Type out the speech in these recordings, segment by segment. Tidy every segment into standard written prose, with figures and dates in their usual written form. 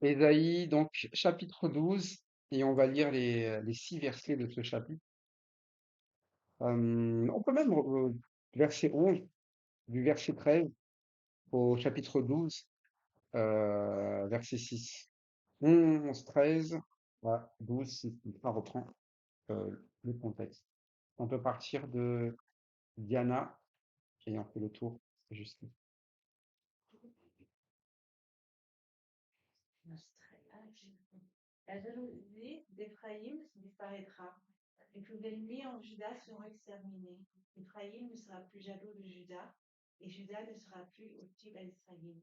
Ésaïe, donc chapitre 12, et on va lire les 6 versets de ce chapitre. On peut même, verset 11, du verset 13 au chapitre 12, verset 6. 11, 13, voilà, 12, 6, ça reprend le contexte. On peut partir de Diana, ayant fait le tour jusqu'ici. La jalousie d'Éphraïm disparaîtra, et tous les ennemis en Juda seront exterminés. Éphraïm ne sera plus jaloux de Juda, et Juda ne sera plus hostile à Éphraïm.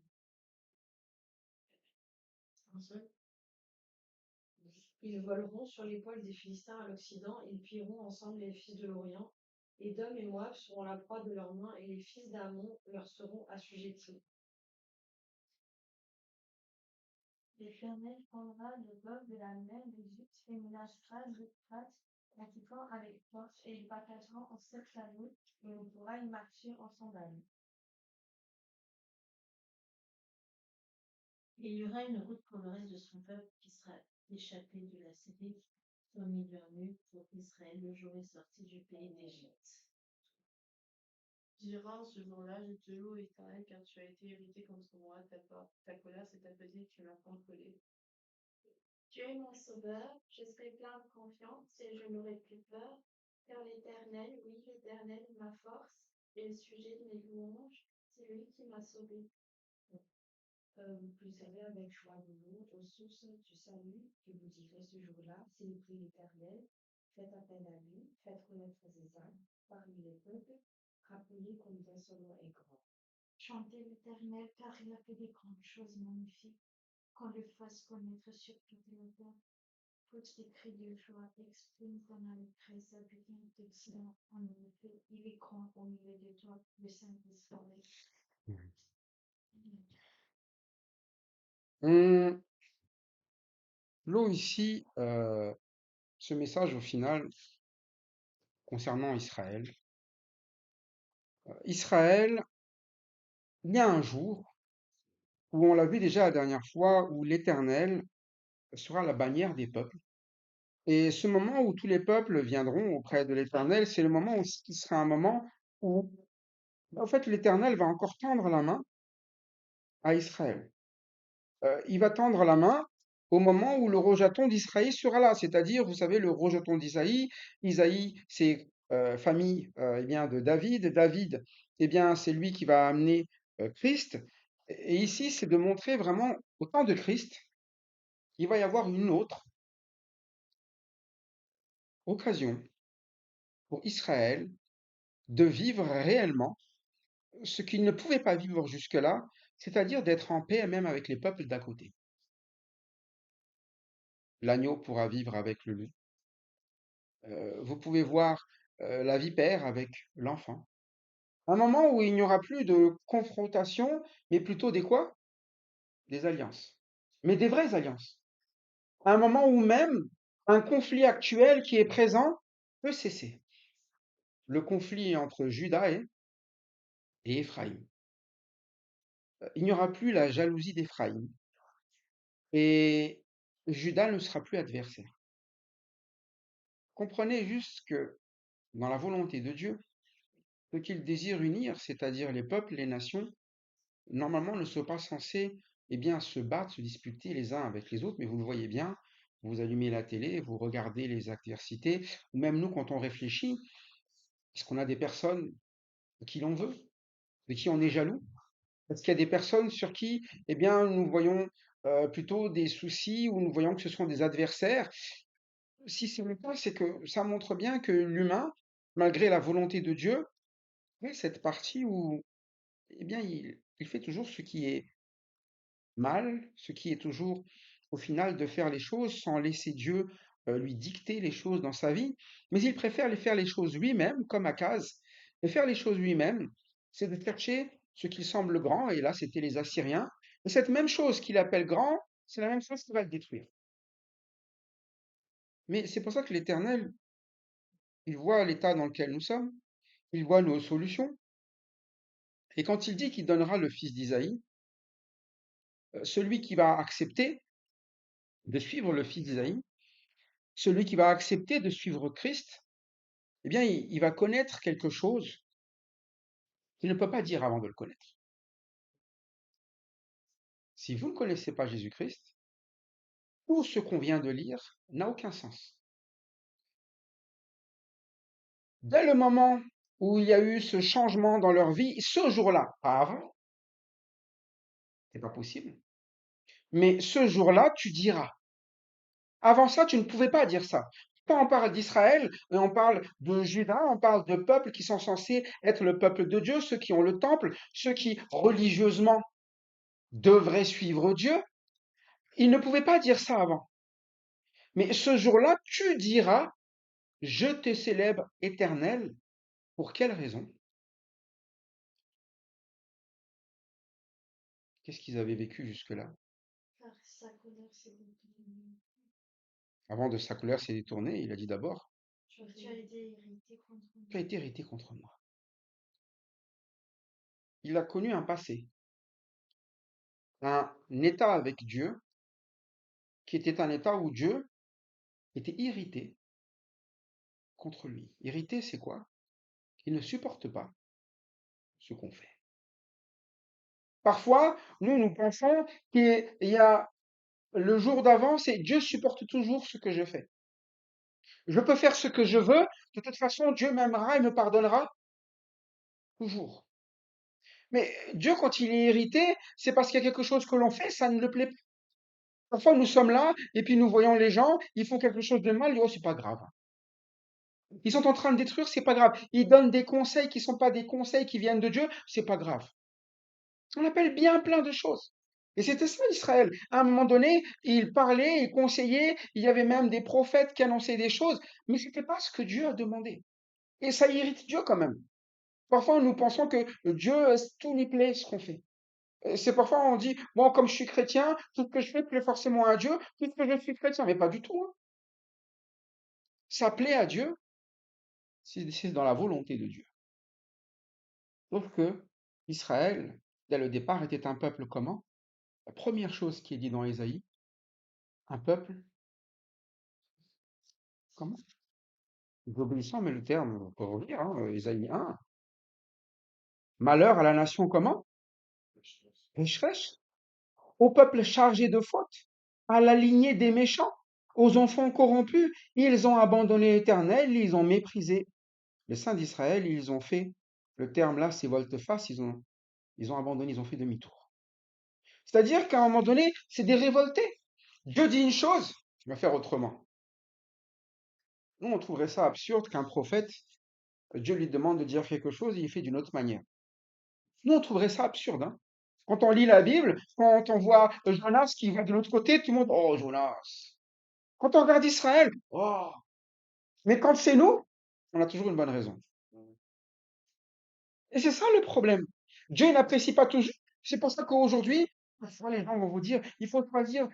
Ils voleront sur l'épaule des Philistins à l'Occident, ils pilleront ensemble les fils de l'Orient. Édom et Moab seront la proie de leurs mains, et les fils d'Ammon leur seront assujettis. L'Éternel prendra le bord de la mer d'Égypte et ménagera l'Euphrate, pratiquant avec force, et il partagera en 7 anneaux, et on pourra y marcher en sandales. Il y aura une route pour le reste de son peuple qui sera échappé de la Syrie, au milieu nu pour Israël le jour est sorti du pays d'Égypte. Tu diras en ce jour-là, je te loue, Éternel, car tu as été irrité contre moi, ta colère s'est apaisée, tu m'as contrôlé. Tu es mon sauveur, je serai plein de confiance et je n'aurai plus peur, car l'Éternel, oui, l'Éternel est ma force et le sujet de mes louanges, c'est lui qui m'a sauvé. Vous puiserez avec joie de l'eau aux sources du salut, et vous direz ce jour-là, célébrez l'Éternel, faites appel à lui, faites connaître ses âmes parmi les peuples, rappelez combien son nom est grand. Chantez l'Éternel, car il a fait des grandes choses magnifiques, qu'on le fasse connaître sur toute la terre. Pousse des cris de joie, exprime ton allégresse, habitants d'Occident. En effet, il est grand au milieu de toi, le Saint d'Israël. On L'eau ici, ce message au final concernant Israël. Israël, il y a un jour où on l'a vu déjà la dernière fois, où l'Éternel sera la bannière des peuples. Et ce moment où tous les peuples viendront auprès de l'Éternel, c'est le moment aussi qui sera un moment où, en fait, l'Éternel va encore tendre la main à Israël. Il va tendre la main au moment où le rejeton d'Israël sera là, c'est-à-dire, vous savez, le rejeton d'Isaïe. Isaïe, c'est famille eh bien, de David. David, eh bien, c'est lui qui va amener Christ. Et ici, c'est de montrer vraiment, au temps de Christ, il va y avoir une autre occasion pour Israël de vivre réellement ce qu'il ne pouvait pas vivre jusque-là, c'est-à-dire d'être en paix même avec les peuples d'à côté. L'agneau pourra vivre avec le loup. Vous pouvez voir la vipère avec l'enfant. Un moment où il n'y aura plus de confrontation, mais plutôt des quoi? Des alliances. Mais des vraies alliances. Un moment où même un conflit actuel qui est présent peut cesser. Le conflit entre Juda et Éphraïm. Il n'y aura plus la jalousie d'Éphraïm. Et Juda ne sera plus adversaire. Comprenez juste que dans la volonté de Dieu, ce qu'il désire unir, c'est-à-dire les peuples, les nations, normalement ne sont pas censés eh bien, se battre, se disputer les uns avec les autres, mais vous le voyez bien, vous allumez la télé, vous regardez les adversités, ou même nous, quand on réfléchit, est-ce qu'on a des personnes de qui l'on veut, de qui on est jaloux? Est-ce qu'il y a des personnes sur qui eh bien, nous voyons plutôt des soucis, ou nous voyons que ce sont des adversaires? Si c'est le cas, c'est que ça montre bien que l'humain, malgré la volonté de Dieu, a cette partie où eh bien, il fait toujours ce qui est mal, ce qui est toujours au final de faire les choses sans laisser Dieu lui dicter les choses dans sa vie, mais il préfère les faire les choses lui-même, comme Akaz. Et faire les choses lui-même, c'est de chercher ce qui semble grand, et là c'était les Assyriens, et cette même chose qu'il appelle grand, c'est la même chose qui va le détruire. Mais c'est pour ça que l'Éternel, il voit l'état dans lequel nous sommes, il voit nos solutions, et quand il dit qu'il donnera le fils d'Isaïe, celui qui va accepter, de suivre le fils d'Isaïe, celui qui va accepter de suivre Christ, eh bien, il va connaître quelque chose qu'il ne peut pas dire avant de le connaître. Si vous ne connaissez pas Jésus-Christ, tout ce qu'on vient de lire n'a aucun sens. Dès le moment où il y a eu ce changement dans leur vie, ce jour-là, pas avant, c'est pas possible, mais ce jour-là, tu diras. Avant ça, tu ne pouvais pas dire ça. Quand on parle d'Israël, et on parle de Juda, on parle de peuples qui sont censés être le peuple de Dieu, ceux qui ont le temple, ceux qui religieusement devraient suivre Dieu. Ils ne pouvaient pas dire ça avant. Mais ce jour-là, tu diras, je te célèbre éternel. Pour quelle raison? Qu'est-ce qu'ils avaient vécu jusque-là? Car sa colère s'est détournée. Avant de sa colère s'est détournée, il a dit d'abord, Tu as été irrité contre tu as moi. été irrité contre moi. Il a connu un passé, un état avec Dieu, qui était un état où Dieu était irrité contre lui. Irrité, c'est quoi? Il ne supporte pas ce qu'on fait. Parfois, nous pensons qu'il y a le jour d'avant, c'est Dieu supporte toujours ce que je fais. Je peux faire ce que je veux, de toute façon, Dieu m'aimera et me pardonnera toujours. Mais Dieu, quand il est irrité, c'est parce qu'il y a quelque chose que l'on fait, ça ne le plaît pas. Parfois, nous sommes là, et puis nous voyons les gens, ils font quelque chose de mal, oh, c'est pas grave. Ils sont en train de détruire, c'est pas grave. Ils donnent des conseils qui sont pas des conseils qui viennent de Dieu, c'est pas grave. On appelle bien plein de choses. Et c'était ça Israël. À un moment donné, il parlait, il conseillait, il y avait même des prophètes qui annonçaient des choses, mais c'était pas ce que Dieu a demandé. Et ça irrite Dieu quand même. Parfois, nous pensons que Dieu, tout lui plaît ce qu'on fait. C'est parfois on dit, bon, comme je suis chrétien, tout ce que je fais plaît forcément à Dieu, puisque je suis chrétien, mais pas du tout, hein. Ça plaît à Dieu, c'est dans la volonté de Dieu. Sauf que Israël, dès le départ, était un peuple comment? La première chose qui est dit dans Ésaïe, un peuple, comment? Désobéissant, mais le terme, on peut relire, hein, Ésaïe 1. Malheur à la nation comment? Pécheresse. Au peuple chargé de fautes, à la lignée des méchants, aux enfants corrompus, ils ont abandonné l'Éternel, ils ont méprisé les saints d'Israël, ils ont fait, le terme là, c'est volte-face, ils ont abandonné, ils ont fait demi-tour. C'est-à-dire qu'à un moment donné, c'est des révoltés. Dieu dit une chose, je vais faire autrement. Nous, on trouverait ça absurde qu'un prophète, Dieu lui demande de dire quelque chose et il fait d'une autre manière. Nous, on trouverait ça absurde, hein. Quand on lit la Bible, quand on voit Jonas qui va de l'autre côté, tout le monde, oh Jonas. Quand on regarde Israël, oh. Mais quand c'est nous, on a toujours une bonne raison. Et c'est ça le problème. Dieu n'apprécie pas toujours. C'est pour ça qu'aujourd'hui, parfois les gens vont vous dire, il faut choisir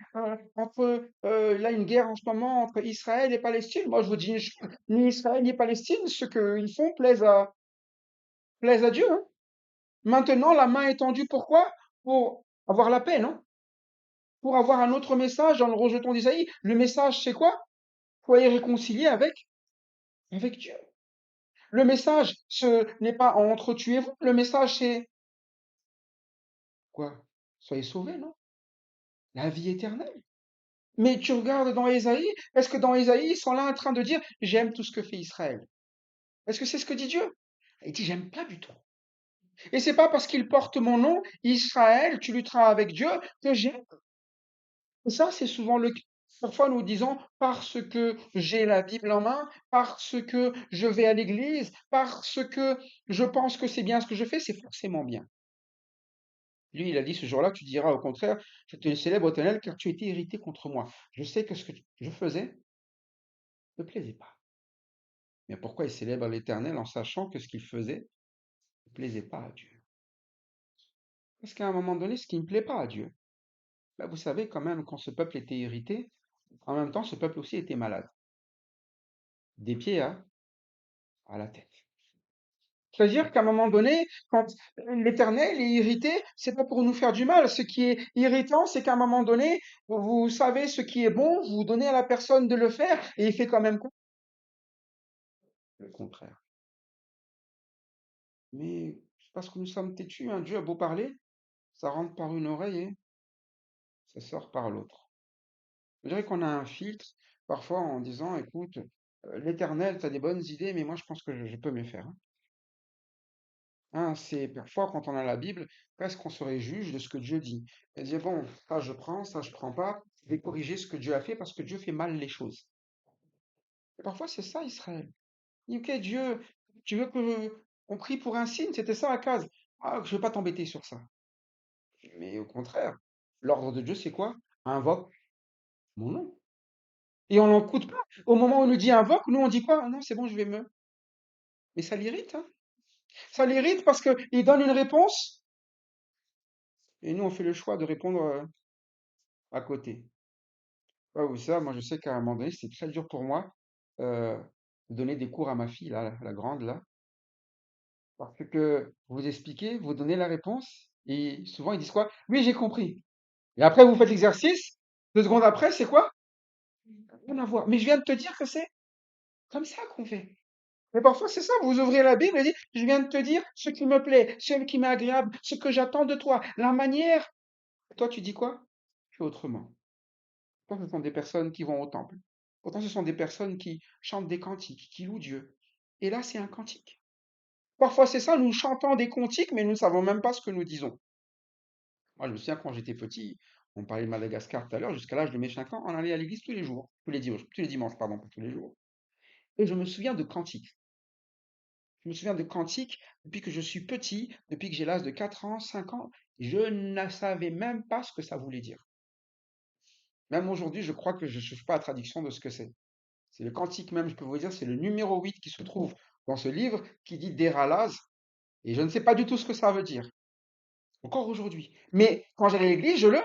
entre, là, une guerre en ce moment entre Israël et Palestine. Moi, je vous dis une chose, ni Israël ni Palestine, ce qu'ils font plaise à Dieu, hein. Maintenant, la main est tendue, pourquoi? Pour avoir la paix, non? Pour avoir un autre message dans le rejeton d'Isaïe. Le message, c'est quoi? Soyez réconciliés avec Dieu. Le message, ce n'est pas entretuez-vous. Le message, c'est quoi? Soyez sauvés, non? La vie éternelle. Mais tu regardes dans Ésaïe, est-ce que dans Ésaïe, ils sont là en train de dire, j'aime tout ce que fait Israël? Est-ce que c'est ce que dit Dieu? Il dit, j'aime pas du tout. Et c'est pas parce qu'il porte mon nom, Israël, tu lutteras avec Dieu, que j'aime. Et ça, c'est souvent le cas. Parfois, nous disons, parce que j'ai la Bible en main, parce que je vais à l'église, parce que je pense que c'est bien ce que je fais, c'est forcément bien. Lui, il a dit ce jour-là, tu diras au contraire, je te célèbre éternel car tu étais irrité contre moi. Je sais que ce que je faisais ne plaisait pas. Mais pourquoi il célèbre l'éternel en sachant que ce qu'il faisait ne plaisait pas à Dieu? Parce qu'à un moment donné, ce qui ne plaît pas à Dieu, bah, vous savez quand même, quand ce peuple était irrité, en même temps, ce peuple aussi était malade. Des pieds à la tête. C'est-à-dire qu'à un moment donné, quand l'Éternel est irrité, c'est pas pour nous faire du mal. Ce qui est irritant, c'est qu'à un moment donné, vous savez ce qui est bon, vous donnez à la personne de le faire, et il fait quand même le contraire. Mais c'est parce que nous sommes têtus, hein. Dieu a beau parler, ça rentre par une oreille et ça sort par l'autre. Je dirais qu'on a un filtre, parfois en disant, écoute, l'Éternel, tu as des bonnes idées, mais moi je pense que je peux mieux faire, hein. Hein, c'est parfois quand on a la Bible, presque on serait juge de ce que Dieu dit. Et dire, bon, ça je prends pas, je vais corriger ce que Dieu a fait parce que Dieu fait mal les choses. Et parfois c'est ça Israël. Il dit, ok Dieu, tu veux que on prie pour un signe, c'était ça la case. Ah, je vais pas t'embêter sur ça. Mais au contraire, l'ordre de Dieu c'est quoi? Invoque mon nom. Et on n'écoute pas. Au moment où on nous dit invoque, nous on dit quoi? Ah non, c'est bon, je vais me. Mais ça l'irrite, hein. Ça l'irrite parce qu'il donne une réponse et nous on fait le choix de répondre à côté. Ouais, oui, ça, moi je sais qu'à un moment donné, c'était très dur pour moi euh, de donner des cours à ma fille, là, la grande, là, parce que vous expliquez, vous donnez la réponse, et souvent ils disent quoi? Oui, j'ai compris. Et après, vous faites l'exercice, 2 secondes après, c'est quoi? Rien à voir. Mais je viens de te dire que c'est comme ça qu'on fait. Mais parfois, c'est ça, vous ouvrez la Bible et dites, je viens de te dire ce qui me plaît, ce qui m'est agréable, ce que j'attends de toi, la manière. Toi, tu dis quoi? Je fais autrement. Pourtant, ce sont des personnes qui vont au temple. Pourtant, ce sont des personnes qui chantent des cantiques, qui louent Dieu. Et là, c'est un cantique. Parfois, c'est ça, nous chantons des cantiques, mais nous ne savons même pas ce que nous disons. Moi, je me souviens quand j'étais petit, on parlait de Madagascar tout à l'heure, jusqu'à l'âge de mes 5 ans, on allait à l'église tous les jours, tous les dimanches, pardon, pas tous les jours. Et je me souviens de cantiques. Je me souviens de cantiques depuis que je suis petit, depuis que j'ai l'âge de 4 ans, 5 ans. Je ne savais même pas ce que ça voulait dire. Même aujourd'hui, je crois que je ne cherche pas la traduction de ce que c'est. C'est le cantique même, je peux vous dire, c'est le numéro 8 qui se trouve dans ce livre qui dit Déralaz, et je ne sais pas du tout ce que ça veut dire, encore aujourd'hui. Mais quand j'allais à l'église, je le,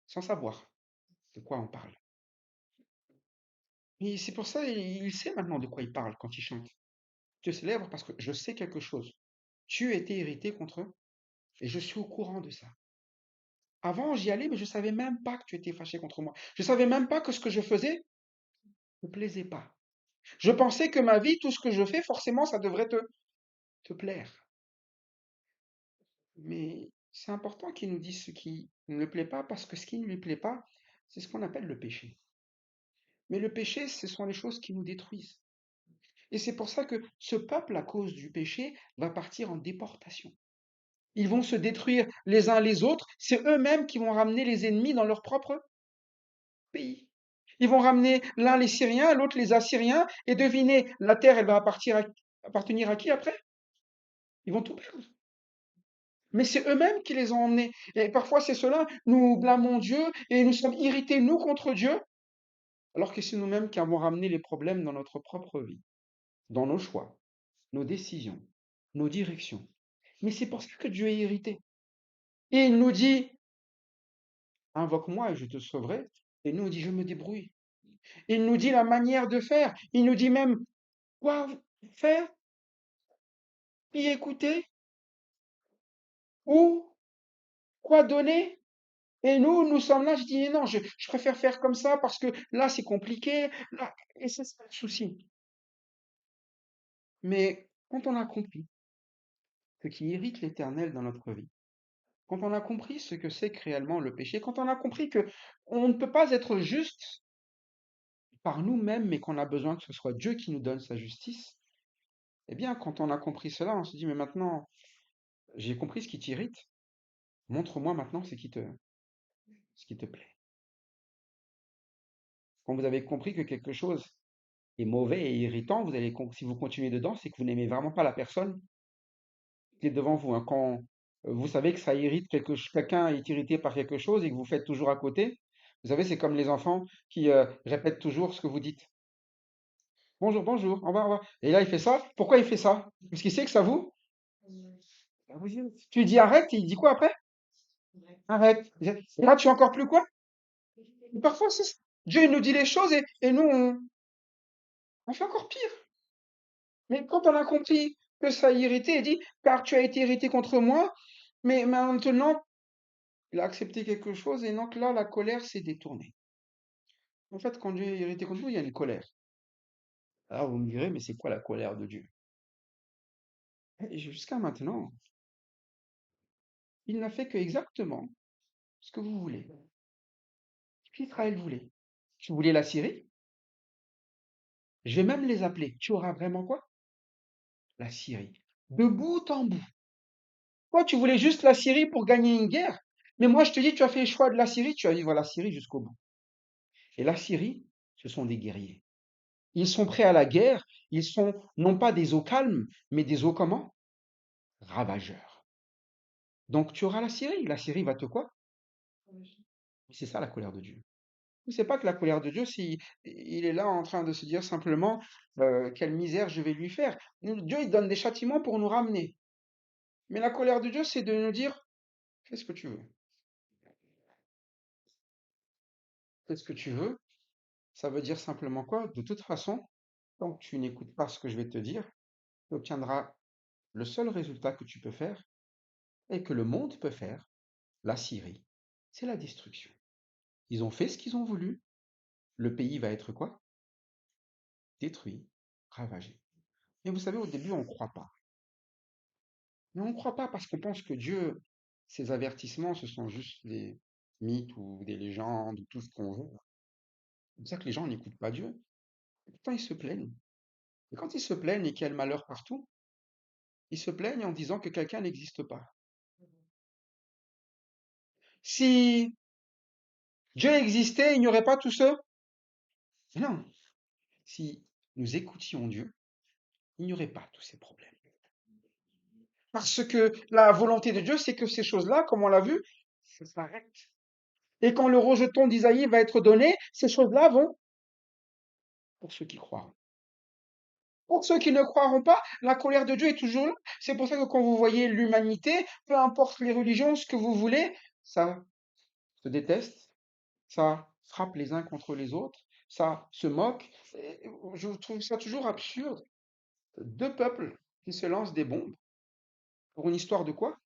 sans savoir de quoi on parle. Et c'est pour ça, il sait maintenant de quoi il parle quand il chante. Dieu célèbre parce que je sais quelque chose. Tu étais irrité contre eux, et je suis au courant de ça. Avant, j'y allais, mais je ne savais même pas que tu étais fâché contre moi. Je ne savais même pas que ce que je faisais ne te plaisait pas. Je pensais que ma vie, tout ce que je fais, forcément, ça devrait te plaire. Mais c'est important qu'il nous dise ce qui ne lui plaît pas, parce que ce qui ne lui plaît pas, c'est ce qu'on appelle le péché. Mais le péché, ce sont les choses qui nous détruisent. Et c'est pour ça que ce peuple, à cause du péché, va partir en déportation. Ils vont se détruire les uns les autres. C'est eux-mêmes qui vont ramener les ennemis dans leur propre pays. Ils vont ramener l'un les Syriens, l'autre les Assyriens. Et devinez, la terre, elle va appartenir à qui après? Ils vont tout perdre. Mais c'est eux-mêmes qui les ont emmenés. Et parfois, c'est cela, nous blâmons Dieu et nous sommes irrités, nous, contre Dieu, alors que c'est nous-mêmes qui avons ramené les problèmes dans notre propre vie, dans nos choix, nos décisions, nos directions. Mais c'est pour ça que Dieu est irrité. Et il nous dit, invoque-moi et je te sauverai. Et nous, on dit, je me débrouille. Il nous dit la manière de faire. Il nous dit même quoi faire, qui écouter, ou quoi donner. Et nous sommes là, je dis non, je préfère faire comme ça parce que là, c'est compliqué. Là, et c'est ça le souci. Mais quand on a compris ce qui irrite l'Éternel dans notre vie, quand on a compris ce que c'est que réellement le péché, quand on a compris que on ne peut pas être juste par nous-mêmes, mais qu'on a besoin que ce soit Dieu qui nous donne sa justice, eh bien, quand on a compris cela, on se dit, mais maintenant, j'ai compris ce qui t'irrite, montre-moi maintenant ce qui te plaît. Quand vous avez compris que quelque chose est mauvais et irritant, si vous continuez dedans, c'est que vous n'aimez vraiment pas la personne qui est devant vous, hein. Quand vous savez que ça irrite quelqu'un est irrité par quelque chose et que vous faites toujours à côté, vous savez, c'est comme les enfants qui répètent toujours ce que vous dites. Bonjour, bonjour, au revoir, au revoir. Et là, il fait ça. Pourquoi il fait ça? Parce qu'il sait que ça vous. Tu lui dis arrête, et il dit quoi après? Arrête. Et là, tu es encore plus quoi? Et parfois, c'est ça. Dieu il nous dit les choses et nous, on fait encore pire. Mais quand on a compris que ça a irrité et dit, car tu as été irrité contre moi, mais maintenant, il a accepté quelque chose et donc là, la colère s'est détournée. En fait, quand Dieu est irrité contre vous, il y a une colère. Alors vous me direz, mais c'est quoi la colère de Dieu? Et jusqu'à maintenant, il n'a fait que exactement ce que vous voulez, ce qu'Israël voulait. Tu voulais la Syrie? Je vais même les appeler. Tu auras vraiment quoi? La Syrie. De bout en bout. Toi, tu voulais juste la Syrie pour gagner une guerre. Mais moi, je te dis, tu as fait le choix de la Syrie, tu vas vivre la Syrie jusqu'au bout. Et la Syrie, ce sont des guerriers. Ils sont prêts à la guerre. Ils sont non pas des eaux calmes, mais des eaux comment? Ravageurs. Donc tu auras la Syrie. La Syrie va te quoi? C'est ça la colère de Dieu. C'est pas que la colère de Dieu, si il est là en train de se dire simplement quelle misère je vais lui faire. Dieu, il donne des châtiments pour nous ramener. Mais la colère de Dieu, c'est de nous dire fais ce que tu veux. Fais ce que tu veux. Ça veut dire simplement quoi? De toute façon, tant que tu n'écoutes pas ce que je vais te dire, tu obtiendras le seul résultat que tu peux faire et que le monde peut faire, la Syrie, c'est la destruction. Ils ont fait ce qu'ils ont voulu. Le pays va être quoi? Détruit, ravagé. Et vous savez, au début, on ne croit pas. Mais on ne croit pas parce qu'on pense que Dieu, ses avertissements, ce sont juste des mythes ou des légendes ou tout ce qu'on veut. C'est pour ça que les gens n'écoutent pas Dieu. Et pourtant, ils se plaignent. Et quand ils se plaignent et qu'il y a le malheur partout, ils se plaignent en disant que quelqu'un n'existe pas. Si Dieu existait, il n'y aurait pas tout ça? Non. Si nous écoutions Dieu, il n'y aurait pas tous ces problèmes. Parce que la volonté de Dieu, c'est que ces choses-là, comme on l'a vu, ça s'arrête. Et quand le rejeton d'Isaïe va être donné, ces choses-là vont pour ceux qui croient. Pour ceux qui ne croiront pas, la colère de Dieu est toujours là. C'est pour ça que quand vous voyez l'humanité, peu importe les religions, ce que vous voulez, ça se déteste, ça frappe les uns contre les autres, ça se moque. Et je trouve ça toujours absurde. Deux peuples qui se lancent des bombes pour une histoire de quoi?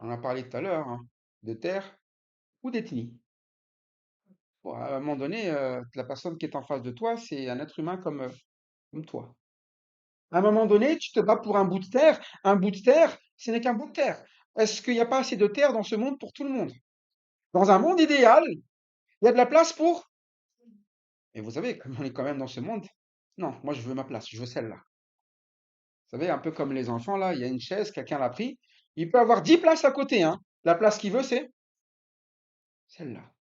On en a parlé tout à l'heure, hein, de terre ou d'ethnie. Bon, à un moment donné, la personne qui est en face de toi, c'est un être humain comme toi. À un moment donné, tu te bats pour un bout de terre. Un bout de terre, ce n'est qu'un bout de terre. Est-ce qu'il n'y a pas assez de terre dans ce monde pour tout le monde? Dans un monde idéal, il y a de la place pour... Et vous savez, comme on est quand même dans ce monde, non, moi je veux ma place, je veux celle-là. Vous savez, un peu comme les enfants, là, il y a une chaise, quelqu'un l'a pris, il peut avoir 10 places à côté, hein. La place qu'il veut, c'est celle-là.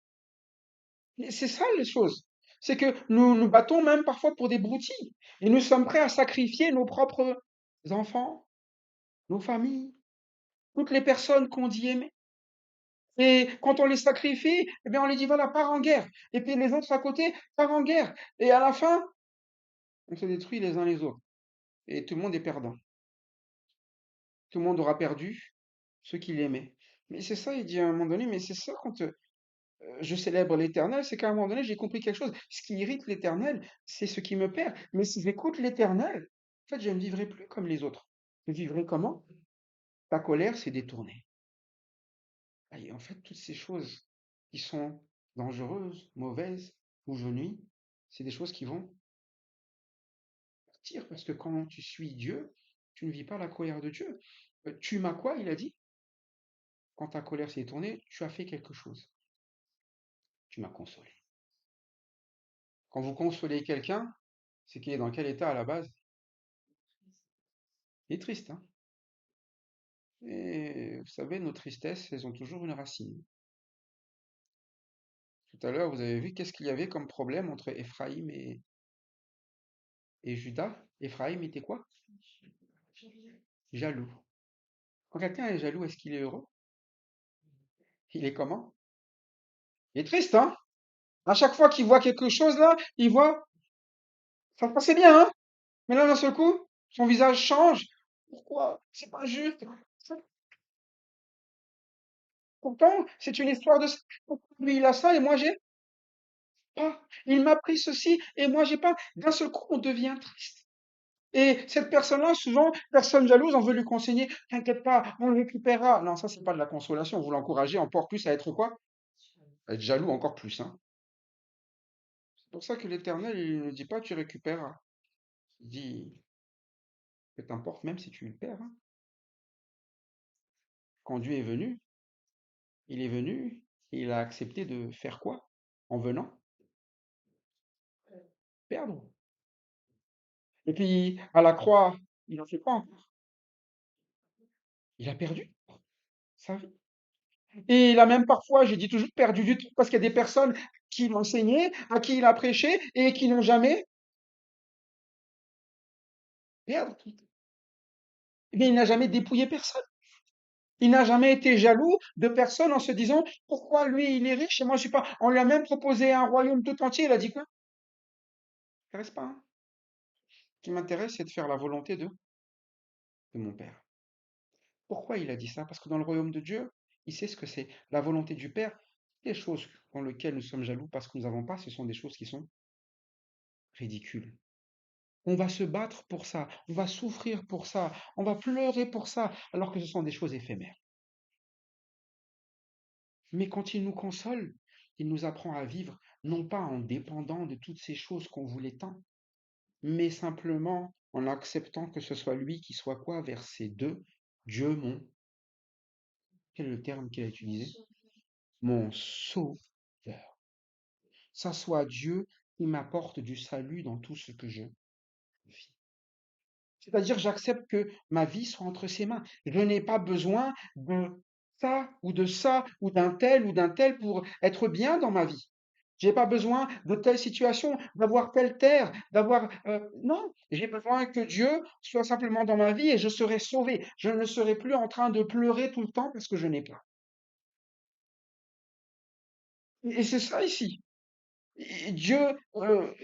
Et c'est ça les choses. C'est que nous nous battons même parfois pour des broutilles. Et nous sommes prêts à sacrifier nos propres enfants, nos familles, toutes les personnes qu'on dit aimer. Et quand on les sacrifie, eh bien on les dit voilà, pars en guerre. Et puis les autres à côté, pars en guerre. Et à la fin, on se détruit les uns les autres. Et tout le monde est perdant. Tout le monde aura perdu ceux qui l'aimaient. Mais c'est ça, il dit à un moment donné, mais c'est ça quand je célèbre l'Éternel, c'est qu'à un moment donné, j'ai compris quelque chose. Ce qui irrite l'Éternel, c'est ce qui me perd. Mais si j'écoute l'Éternel, en fait, je ne vivrai plus comme les autres. Je vivrai comment? Ta colère s'est détournée. Et en fait, toutes ces choses qui sont dangereuses, mauvaises, où je nuis, c'est des choses qui vont partir. Parce que quand tu suis Dieu, tu ne vis pas la colère de Dieu. Tu m'as quoi, il a dit? Quand ta colère s'est tournée, tu as fait quelque chose. Tu m'as consolé. Quand vous consolez quelqu'un, c'est qu'il est dans quel état à la base? Il est triste, hein? Et vous savez, nos tristesses, elles ont toujours une racine. Tout à l'heure, vous avez vu qu'est-ce qu'il y avait comme problème entre Éphraïm et Judas? Éphraïm était quoi? Jaloux. Quand quelqu'un est jaloux, est-ce qu'il est heureux? Il est comment? Il est triste, hein? À chaque fois qu'il voit quelque chose là, il voit, ça passait bien, hein? Mais là, d'un seul coup, son visage change. Pourquoi? C'est pas juste. Pourtant, c'est une histoire de ça. Pourquoi lui, il a ça et moi, j'ai pas. Il m'a pris ceci et moi, j'ai pas. D'un seul coup, on devient triste. Et cette personne-là, souvent, personne jalouse, on veut lui conseiller, t'inquiète pas, on le récupérera. Non, ça, c'est pas de la consolation. Vous l'encouragez encore plus à être quoi? À être jaloux encore plus, hein. C'est pour ça que l'Éternel, il ne dit pas tu récupéreras. Il dit que t'importe même si tu le perds, hein. Quand Dieu est venu, il est venu et il a accepté de faire quoi? En venant perdre. Et puis, à la croix, il en fait quoi encore? Il a perdu sa vie. Et il a même parfois, je dis toujours, perdu du temps parce qu'il y a des personnes qui l'ont enseigné, à qui il a prêché et qui n'ont jamais perdu. Mais il n'a jamais dépouillé personne. Il n'a jamais été jaloux de personne en se disant pourquoi lui il est riche et moi je suis pas. On lui a même proposé un royaume tout entier. Il a dit quoi? Ça m'intéresse pas, hein. Ce qui m'intéresse, c'est de faire la volonté de mon Père. Pourquoi il a dit ça? Parce que dans le royaume de Dieu, il sait ce que c'est. La volonté du Père, les choses dans lesquelles nous sommes jaloux parce que nous n'avons pas, ce sont des choses qui sont ridicules. On va se battre pour ça, on va souffrir pour ça, on va pleurer pour ça, alors que ce sont des choses éphémères. Mais quand il nous console, il nous apprend à vivre non pas en dépendant de toutes ces choses qu'on voulait tant, mais simplement en acceptant que ce soit lui qui soit quoi? Verset 2, Dieu mon, quel est le terme qu'il a utilisé? Mon sauveur. Ça soit Dieu qui m'apporte du salut dans tout ce que je vis. C'est-à-dire, j'accepte que ma vie soit entre ses mains. Je n'ai pas besoin de ça ou d'un tel pour être bien dans ma vie. J'ai pas besoin de telle situation, d'avoir telle terre, d'avoir non, j'ai besoin que Dieu soit simplement dans ma vie et je serai sauvé. Je ne serai plus en train de pleurer tout le temps parce que je n'ai pas. Et c'est ça ici. Et Dieu,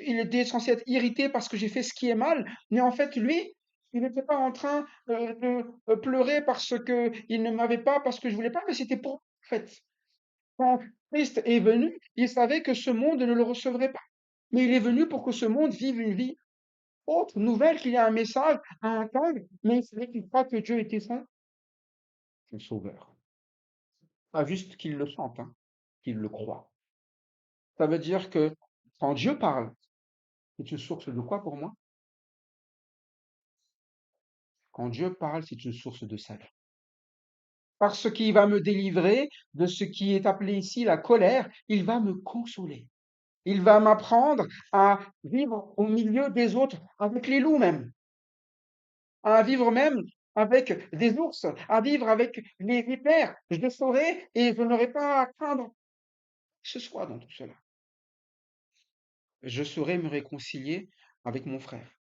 il était censé être irrité parce que j'ai fait ce qui est mal, mais en fait, lui, il n'était pas en train de pleurer parce que il ne m'avait pas, parce que je voulais pas, mais c'était pour, en fait. Quand Christ est venu, il savait que ce monde ne le recevrait pas. Mais il est venu pour que ce monde vive une vie autre, nouvelle, qu'il y a un message à entendre, mais il savait qu'il croit que Dieu était son sauveur. Pas juste qu'il le sente, hein, qu'il le croit. Ça veut dire que quand Dieu parle, c'est une source de quoi pour moi? Quand Dieu parle, c'est une source de salut. Parce qu'il va me délivrer de ce qui est appelé ici la colère, il va me consoler. Il va m'apprendre à vivre au milieu des autres, avec les loups même, à vivre même avec des ours, à vivre avec les vipères. Je le saurai et je n'aurai pas à craindre ce soit dans tout cela. Je saurai me réconcilier avec mon frère.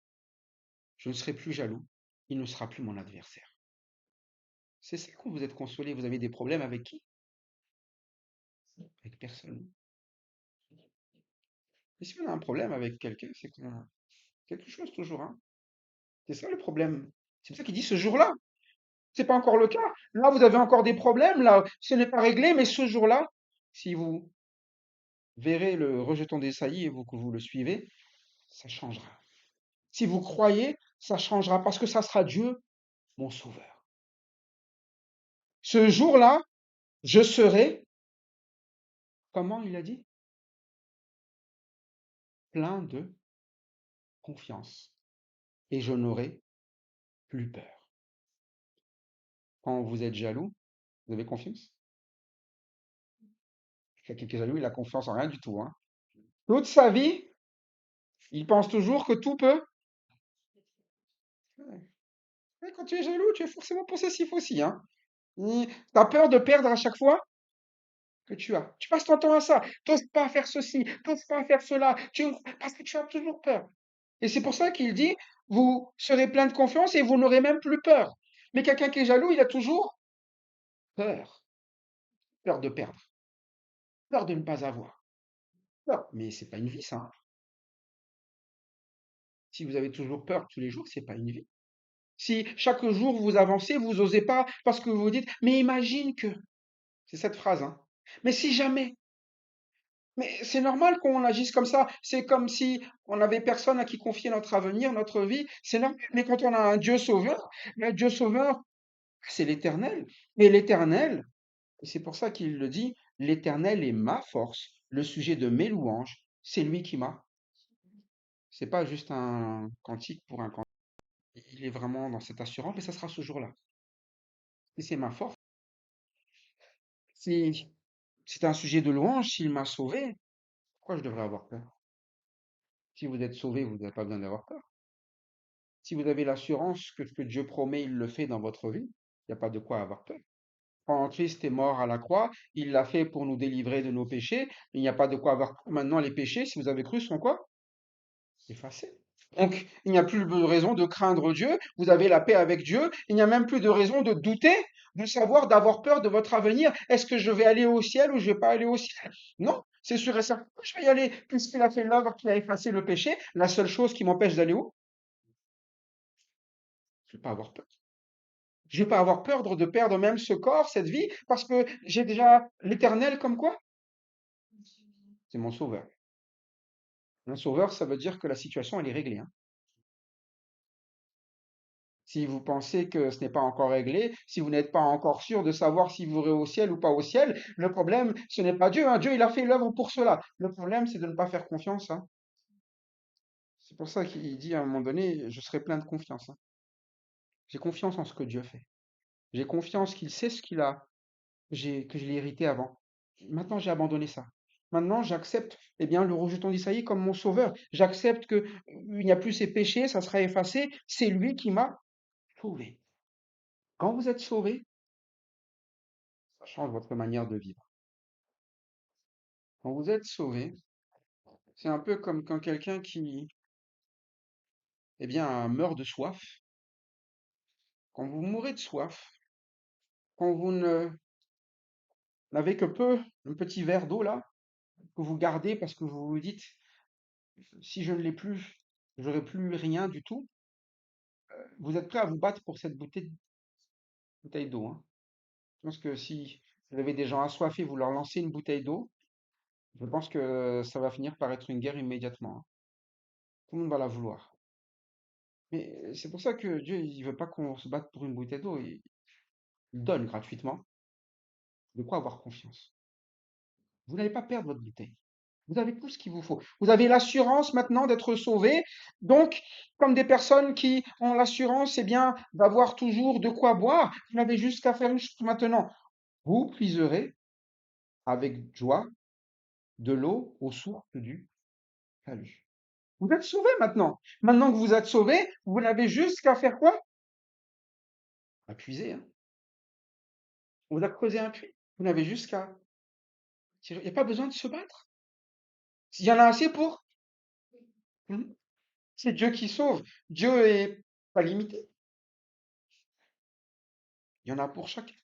Je ne serai plus jaloux. Il ne sera plus mon adversaire. C'est ça quand vous êtes consolé. Vous avez des problèmes avec qui? Avec personne. Et si on a un problème avec quelqu'un, c'est qu'on a quelque chose toujours, hein. C'est ça le problème. C'est pour ça qu'il dit ce jour-là. C'est pas encore le cas. Là, vous avez encore des problèmes. Là, ce n'est pas réglé, mais ce jour-là, si vous verrez le rejeton des saillies et vous, que vous le suivez, ça changera. Si vous croyez, ça changera parce que ça sera Dieu, mon sauveur. Ce jour-là, je serai, comment il a dit? Plein de confiance. Et je n'aurai plus peur. Quand vous êtes jaloux, vous avez confiance? Quelqu'un qui est jaloux, il a confiance en rien du tout, hein. Toute sa vie, il pense toujours que tout peut. Ouais. Ouais, quand tu es jaloux, tu es forcément possessif aussi, hein. Tu as peur de perdre à chaque fois que tu as. Tu passes ton temps à ça. T'oses pas faire ceci, t'oses pas faire cela, parce que tu as toujours peur. Et c'est pour ça qu'il dit, vous serez plein de confiance et vous n'aurez même plus peur. Mais quelqu'un qui est jaloux, il a toujours peur. Peur de perdre, peur de ne pas avoir. Peur. Mais c'est pas une vie, ça, hein. Si vous avez toujours peur tous les jours, c'est pas une vie. Si chaque jour vous avancez, vous osez pas parce que vous vous dites, mais imagine que, c'est cette phrase, hein. Mais si jamais, Mais c'est normal qu'on agisse comme ça. C'est comme si on n'avait personne à qui confier notre avenir, notre vie. C'est normal. Mais quand on a un Dieu sauveur, le Dieu sauveur, c'est l'Éternel. Et l'Éternel, et c'est pour ça qu'il le dit, l'Éternel est ma force, le sujet de mes louanges, c'est lui qui m'a. C'est pas juste un cantique pour un cantique. Il est vraiment dans cette assurance, mais ça sera ce jour-là. Et c'est ma force. Si c'est un sujet de louange, s'il m'a sauvé, pourquoi je devrais avoir peur? Si vous êtes sauvé, vous n'avez pas besoin d'avoir peur. Si vous avez l'assurance que ce que Dieu promet, il le fait dans votre vie, il n'y a pas de quoi avoir peur. Quand Christ est mort à la croix, il l'a fait pour nous délivrer de nos péchés. Il n'y a pas de quoi avoir peur. Maintenant, les péchés, si vous avez cru, sont quoi? Effacés. Donc, il n'y a plus de raison de craindre Dieu. Vous avez la paix avec Dieu. Il n'y a même plus de raison de douter, de savoir, d'avoir peur de votre avenir. Est-ce que je vais aller au ciel ou je vais pas aller au ciel? Non, c'est sûr et certain. Je vais y aller puisqu'il a fait l'œuvre qui a effacé le péché. La seule chose qui m'empêche d'aller où? Je vais pas avoir peur. Je vais pas avoir peur de perdre même ce corps, cette vie, parce que j'ai déjà l'éternel comme quoi? C'est mon sauveur. Un sauveur, ça veut dire que la situation, elle est réglée, hein. Si vous pensez que ce n'est pas encore réglé, si vous n'êtes pas encore sûr de savoir si vous irez au ciel ou pas au ciel, le problème, ce n'est pas Dieu, hein. Dieu, il a fait l'œuvre pour cela. Le problème, c'est de ne pas faire confiance, hein. C'est pour ça qu'il dit à un moment donné, je serai plein de confiance, hein. J'ai confiance en ce que Dieu fait. J'ai confiance qu'il sait ce qu'il a, que je l'ai hérité avant. Maintenant, j'ai abandonné ça. Maintenant, j'accepte, eh bien, le rejeton d'Isaïe comme mon sauveur. J'accepte que il n'y a plus ses péchés, ça sera effacé. C'est lui qui m'a sauvé. Quand vous êtes sauvé, ça change votre manière de vivre. Quand vous êtes sauvé, c'est un peu comme quand quelqu'un qui, eh bien, meurt de soif. Quand vous mourrez de soif, quand vous ne n'avez que peu, un petit verre d'eau là, que vous gardez parce que vous vous dites, si je ne l'ai plus, j'aurai plus rien du tout. Vous êtes prêt à vous battre pour cette bouteille d'eau, hein. Je pense que si vous avez des gens assoiffés, vous leur lancez une bouteille d'eau, je pense que ça va finir par être une guerre immédiatement, hein. Tout le monde va la vouloir. Mais c'est pour ça que Dieu, il veut pas qu'on se batte pour une bouteille d'eau. Il donne gratuitement. De quoi avoir confiance. Vous n'allez pas perdre votre bouteille. Vous avez tout ce qu'il vous faut. Vous avez l'assurance maintenant d'être sauvé. Donc, comme des personnes qui ont l'assurance, eh bien, d'avoir toujours de quoi boire, vous n'avez juste qu'à faire une chose maintenant. Vous puiserez avec joie de l'eau aux sources du salut. Vous êtes sauvé maintenant. Maintenant que vous êtes sauvé, vous n'avez juste qu'à faire quoi? À puiser, hein. On vous a creusé un puits. Vous n'avez juste qu'à tirer. Il n'y a pas besoin de se battre. Il y en a assez pour. Hmm. C'est Dieu qui sauve. Dieu est pas limité. Il y en a pour chacun.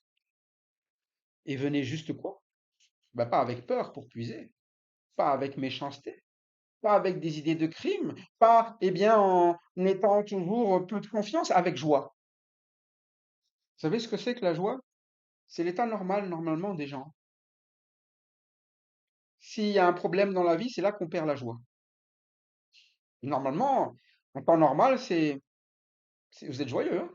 Et venez juste quoi? Bah, pas avec peur pour puiser, pas avec méchanceté, pas avec des idées de crime, pas, eh bien, en étant toujours peu de confiance, avec joie. Vous savez ce que c'est que la joie? C'est l'état normal, normalement, des gens. S'il y a un problème dans la vie, c'est là qu'on perd la joie. Normalement, en temps normal, vous êtes joyeux, hein.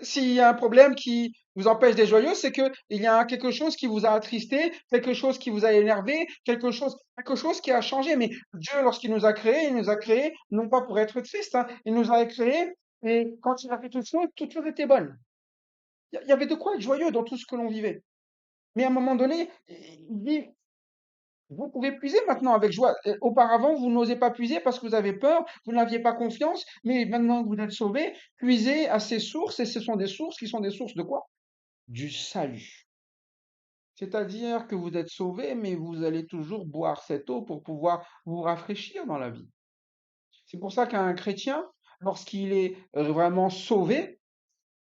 S'il y a un problème qui vous empêche d'être joyeux, c'est que il y a quelque chose qui vous a attristé, quelque chose qui vous a énervé, quelque chose qui a changé. Mais Dieu, lorsqu'il nous a créés, il nous a créés non pas pour être tristes, hein, il nous a créés et quand il a fait toutes choses étaient bonnes. Il y avait de quoi être joyeux dans tout ce que l'on vivait. Mais à un moment donné, il dit, vous pouvez puiser maintenant avec joie. Auparavant, vous n'osez pas puiser parce que vous avez peur, vous n'aviez pas confiance, mais maintenant que vous êtes sauvés, puisez à ces sources, et ce sont des sources qui sont des sources de quoi? Du salut. C'est-à-dire que vous êtes sauvés, mais vous allez toujours boire cette eau pour pouvoir vous rafraîchir dans la vie. C'est pour ça qu'un chrétien, lorsqu'il est vraiment sauvé,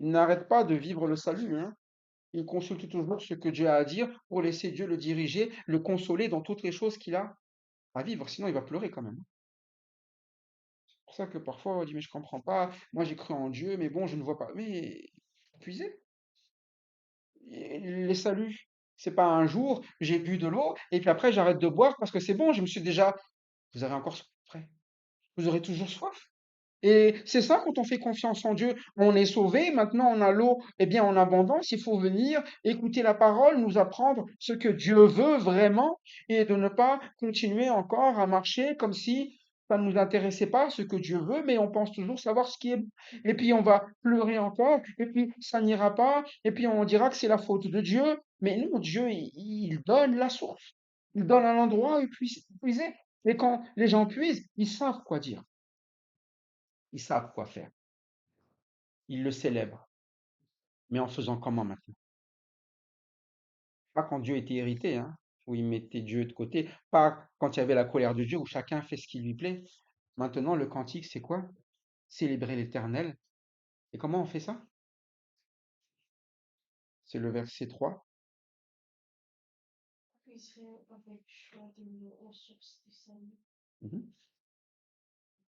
il n'arrête pas de vivre le salut, hein. Il consulte toujours ce que Dieu a à dire pour laisser Dieu le diriger, le consoler dans toutes les choses qu'il a à vivre. Sinon, il va pleurer quand même, hein. C'est pour ça que parfois on dit, mais je comprends pas, moi j'ai cru en Dieu, mais bon, je ne vois pas. Mais puisez, les saluts. C'est pas un jour, j'ai bu de l'eau et puis après j'arrête de boire parce que c'est bon, je me suis déjà. Vous avez encore soif après. Vous aurez toujours soif. Et c'est ça quand on fait confiance en Dieu, on est sauvé, maintenant on a l'eau, eh bien en abondance, il faut venir écouter la parole, nous apprendre ce que Dieu veut vraiment et de ne pas continuer encore à marcher comme si ça ne nous intéressait pas ce que Dieu veut, mais on pense toujours savoir ce qui est bon. Et puis on va pleurer encore, et puis ça n'ira pas, et puis on dira que c'est la faute de Dieu, mais non, Dieu, il donne la source, il donne un endroit où puiser. Et quand les gens puisent, ils savent quoi dire, ils savent quoi faire. Il le célèbre, mais en faisant comment maintenant? Pas quand Dieu était irrité, hein, où il mettait Dieu de côté, pas quand il y avait la colère de Dieu, où chacun fait ce qui lui plaît. Maintenant, le cantique, c'est quoi? Célébrer l'Éternel. Et comment on fait ça? C'est le verset 3. Puiserez avec joie de l'eau aux sources du salut. Mhm.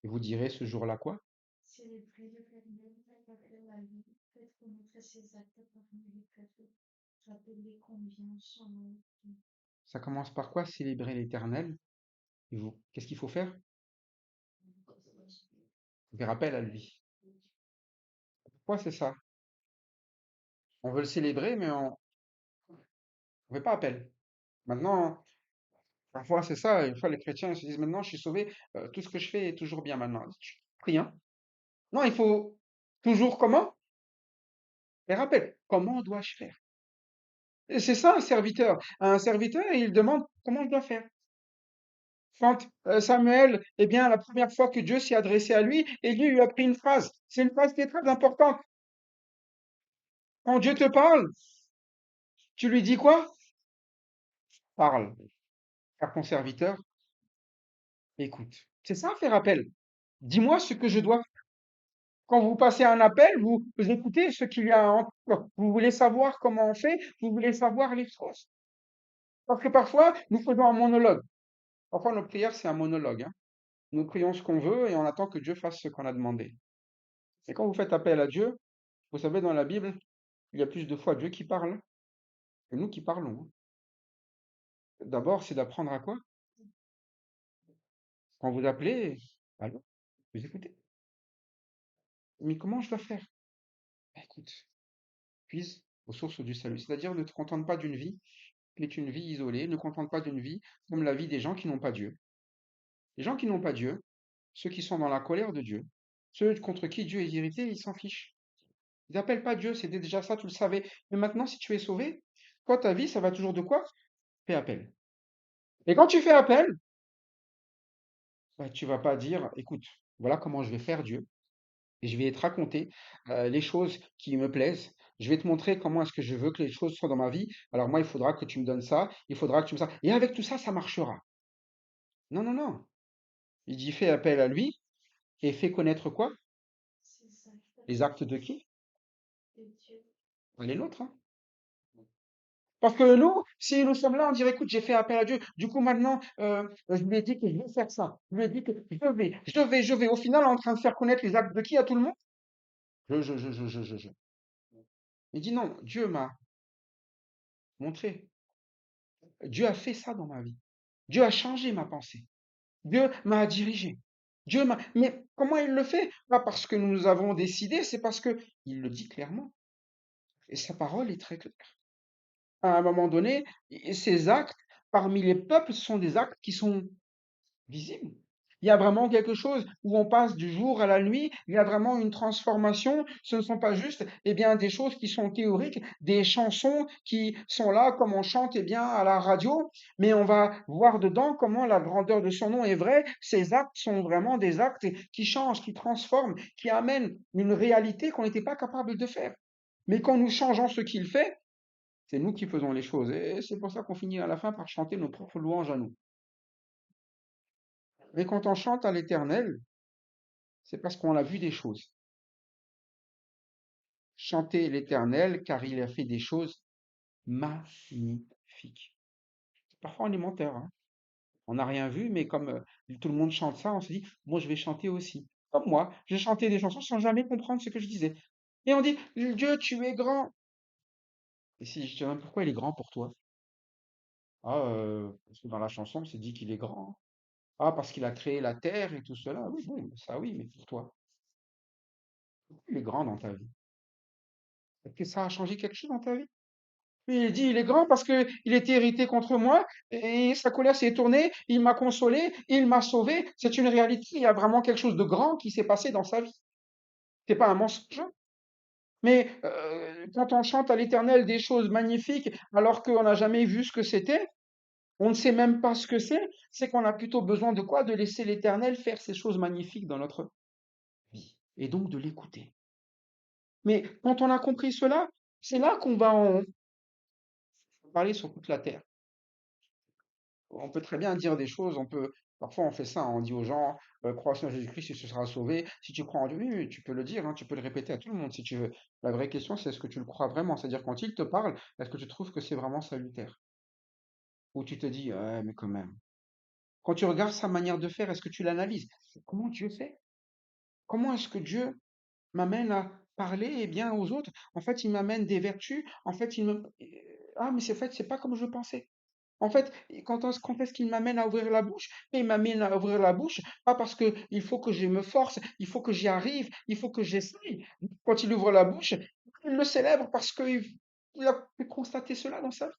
Et vous direz ce jour-là quoi? Célébrez l'Éternel, acclamez la vie, faites connaître ses actes parmi les peuples, rappelez combien son nom est doux. Ça commence par quoi? Célébrer l'Éternel. Et vous, qu'est-ce qu'il faut faire? Faire appel à lui. Pourquoi c'est ça? On veut le célébrer, mais on ne fait pas appel. Maintenant, parfois, c'est ça. Une fois, les chrétiens ils se disent maintenant, je suis sauvé, tout ce que je fais est toujours bien maintenant. Rien. Non, il faut toujours comment? Faire appel. Comment dois-je faire? Et c'est ça un serviteur. Un serviteur, il demande comment je dois faire. Quand Samuel, eh bien, la première fois que Dieu s'est adressé à lui, et Dieu lui a pris une phrase. C'est une phrase qui est très importante. Quand Dieu te parle, tu lui dis quoi? Parle. Car ton serviteur écoute. C'est ça, faire appel. Dis-moi ce que je dois. Quand vous passez un appel, vous écoutez ce qu'il y a en. Vous voulez savoir comment on fait, vous voulez savoir les choses. Parce que parfois, nous faisons un monologue. Parfois, nos prières, c'est un monologue, hein. Nous prions ce qu'on veut et on attend que Dieu fasse ce qu'on a demandé. Et quand vous faites appel à Dieu, vous savez, dans la Bible, il y a plus de fois Dieu qui parle que nous qui parlons, hein. D'abord, c'est d'apprendre à quoi? Quand vous appelez, allô, vous écoutez. Mais comment je dois faire? Ben, écoute, puise aux sources du salut. C'est-à-dire, ne te contente pas d'une vie qui est une vie isolée, ne contente pas d'une vie comme la vie des gens qui n'ont pas Dieu. Les gens qui n'ont pas Dieu, ceux qui sont dans la colère de Dieu, ceux contre qui Dieu est irrité, ils s'en fichent. Ils n'appellent pas Dieu, c'était déjà ça, tu le savais. Mais maintenant, si tu es sauvé, toi, ta vie, ça va toujours de quoi? Fais appel. Et quand tu fais appel, bah, tu vas pas dire, écoute, voilà comment je vais faire Dieu, et je vais te raconter les choses qui me plaisent. Je vais te montrer comment est-ce que je veux que les choses soient dans ma vie. Alors moi, il faudra que tu me donnes ça, il faudra que tu me ça. Et avec tout ça, ça marchera. Non, non, non. Il dit, fais appel à lui et fais connaître quoi? C'est ça, Les actes de qui? de Dieu. Les nôtres, hein. Parce que nous, si nous sommes là, on dirait, écoute, j'ai fait appel à Dieu. Du coup, maintenant, je lui ai dit que je vais faire ça. Je lui ai dit que je vais. Au final, on est en train de faire connaître les actes de qui à tout le monde? Je. Il dit non, Dieu m'a montré. Dieu a fait ça dans ma vie. Dieu a changé ma pensée. Dieu m'a dirigé. Dieu m'a. Mais comment il le fait? Pas parce que nous avons décidé, c'est parce que il le dit clairement. Et sa parole est très claire. À un moment donné, ces actes, parmi les peuples, ce sont des actes qui sont visible. Il y a vraiment quelque chose où on passe du jour à la nuit, il y a vraiment une transformation. Ce ne sont pas juste eh bien, des choses qui sont théoriques, des chansons qui sont là comme on chante eh bien, à la radio, mais on va voir dedans comment la grandeur de son nom est vraie. Ces actes sont vraiment des actes qui changent, qui transforment, qui amènent une réalité qu'on n'était pas capable de faire. Mais quand nous changeons ce qu'il fait, c'est nous qui faisons les choses. Et c'est pour ça qu'on finit à la fin par chanter nos propres louanges à nous. Mais quand on chante à l'Éternel, c'est parce qu'on a vu des choses. Chanter l'Éternel, car il a fait des choses magnifiques. Parfois, on est menteur, hein. On n'a rien vu, mais comme tout le monde chante ça, on se dit, moi, je vais chanter aussi. Comme moi, je chantais des chansons sans jamais comprendre ce que je disais. Et on dit, Dieu, tu es grand. Et si je te demande pourquoi il est grand pour toi? Ah, parce que dans la chanson, c'est dit qu'il est grand. Ah, parce qu'il a créé la terre et tout cela. Oui, bon, ça oui, mais pour toi, il est grand dans ta vie. Est-ce que ça a changé quelque chose dans ta vie? Oui, il dit, il est grand parce que il était irrité contre moi et sa colère s'est tournée, il m'a consolé, il m'a sauvé. C'est une réalité. Il y a vraiment quelque chose de grand qui s'est passé dans sa vie. C'est pas un mensonge, hein. Mais quand on chante à l'Éternel des choses magnifiques alors qu'on n'a jamais vu ce que c'était, on ne sait même pas ce que c'est qu'on a plutôt besoin de quoi? De laisser l'Éternel faire ces choses magnifiques dans notre vie et donc de l'écouter. Mais quand on a compris cela, c'est là qu'on va en parler sur toute la terre. On peut très bien dire des choses, parfois on fait ça, hein, on dit aux gens, crois en Jésus-Christ et tu seras sauvé. Si tu crois en Dieu, oui, oui, tu peux le dire, hein, tu peux le répéter à tout le monde si tu veux. La vraie question, c'est est-ce que tu le crois vraiment? C'est-à-dire quand il te parle, est-ce que tu trouves que c'est vraiment salutaire? Ou tu te dis, ouais, mais quand même. Quand tu regardes sa manière de faire, est-ce que tu l'analyses? Comment Dieu fait? Comment est-ce que Dieu m'amène à parler eh bien aux autres? En fait, il m'amène des vertus. En fait, ah, mais c'est fait, c'est pas comme je pensais. En fait, quand est-ce qu'il m'amène à ouvrir la bouche? Mais il m'amène à ouvrir la bouche, pas parce que il faut que je me force, il faut que j'y arrive, il faut que j'essaye. Quand il ouvre la bouche, il le célèbre parce qu'il a pu constater cela dans sa vie.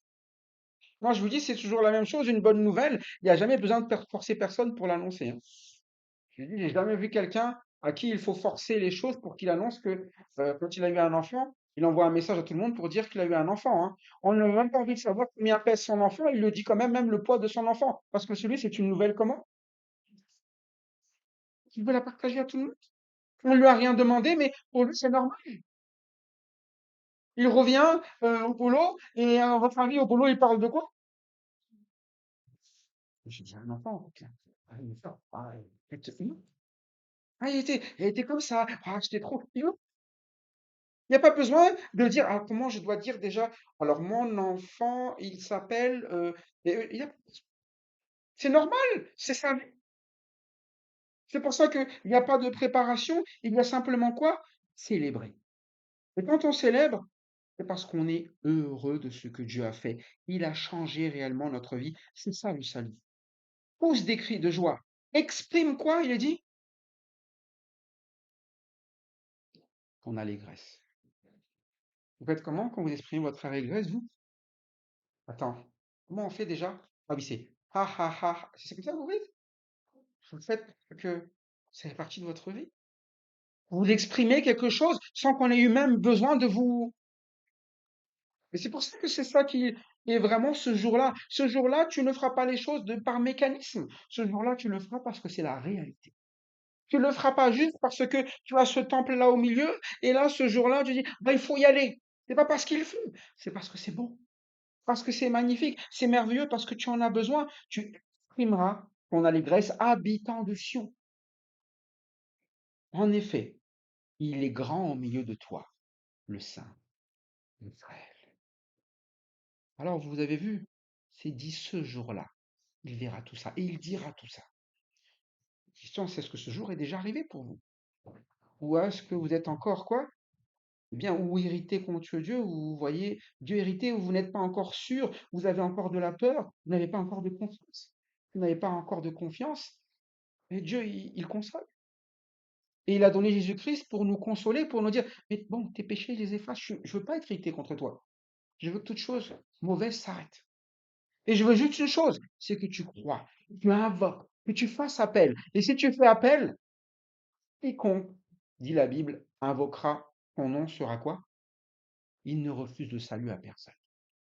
Moi, je vous dis, c'est toujours la même chose, une bonne nouvelle. Il n'y a jamais besoin de forcer personne pour l'annoncer, hein. Je dis, j'ai jamais vu quelqu'un à qui il faut forcer les choses pour qu'il annonce que quand il a eu un enfant, il envoie un message à tout le monde pour dire qu'il a eu un enfant, hein. On n'a même pas envie de savoir combien pèse son enfant, il le dit quand même, même le poids de son enfant. Parce que celui, c'est une nouvelle comment? Il veut la partager à tout le monde. On ne lui a rien demandé, mais pour lui, c'est normal. Il revient au boulot et votre avis au boulot, il parle de quoi? J'ai dit un enfant. Ok. Ah, il est fort. Ah, il était comme ça. Ah, j'étais trop. Il n'y a pas besoin de dire, ah, comment je dois dire déjà? Alors, mon enfant, il s'appelle, c'est normal, c'est ça. C'est pour ça qu'il n'y a pas de préparation, il y a simplement quoi? Célébrer. Et quand on célèbre, c'est parce qu'on est heureux de ce que Dieu a fait. Il a changé réellement notre vie. C'est ça le salut. Pousse des cris de joie. Exprime quoi, il est dit? Ton allégresse. Vous faites comment quand vous exprimez votre allégresse, vous? Attends, comment on fait déjà? Ah oui, c'est ha ha ha. C'est comme ça que vous faites? Vous le faites parce que ça fait partie de votre vie. Vous exprimez quelque chose sans qu'on ait eu même besoin de vous. Et c'est pour ça que c'est ça qui est vraiment ce jour-là. Ce jour-là, tu ne feras pas les choses par mécanisme. Ce jour-là, tu le feras parce que c'est la réalité. Tu ne le feras pas juste parce que tu as ce temple-là au milieu, et là, ce jour-là, tu dis, bah, il faut y aller. C'est pas parce qu'il faut, c'est parce que c'est bon, parce que c'est magnifique, c'est merveilleux, parce que tu en as besoin. Tu exprimeras ton allégresse, habitant de Sion. En effet, il est grand au milieu de toi, le Saint d'Israël. Alors vous avez vu, c'est dit ce jour-là, il verra tout ça et il dira tout ça. La question, c'est est-ce que ce jour est déjà arrivé pour vous? Ou est-ce que vous êtes encore quoi? Eh bien, ou irrité contre Dieu, ou vous voyez Dieu irrité, ou vous n'êtes pas encore sûr, vous avez encore de la peur, vous n'avez pas encore de confiance. Vous n'avez pas encore de confiance, et Dieu, il console. Et il a donné Jésus-Christ pour nous consoler, pour nous dire, mais bon, tes péchés, je les efface, je ne veux pas être irrité contre toi. Je veux que toute chose mauvaise s'arrête. Et je veux juste une chose, c'est que tu crois, que tu invoques, que tu fasses appel. Et si tu fais appel, quiconque, dit la Bible, invoquera ton nom sera quoi? Il ne refuse de salut à personne.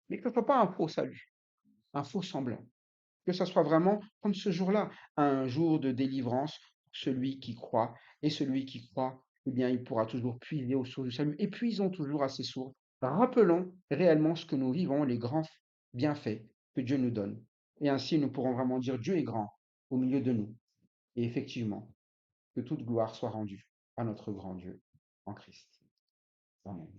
Mais que ce ne soit pas un faux salut, un faux semblant. Que ce soit vraiment comme ce jour-là, un jour de délivrance pour celui qui croit. Et celui qui croit, eh bien, il pourra toujours puiser aux sources du salut. Et puisons toujours à ces sources. Rappelons réellement ce que nous vivons, les grands bienfaits que Dieu nous donne. Et ainsi, nous pourrons vraiment dire Dieu est grand au milieu de nous. Et effectivement, que toute gloire soit rendue à notre grand Dieu en Christ. Amen.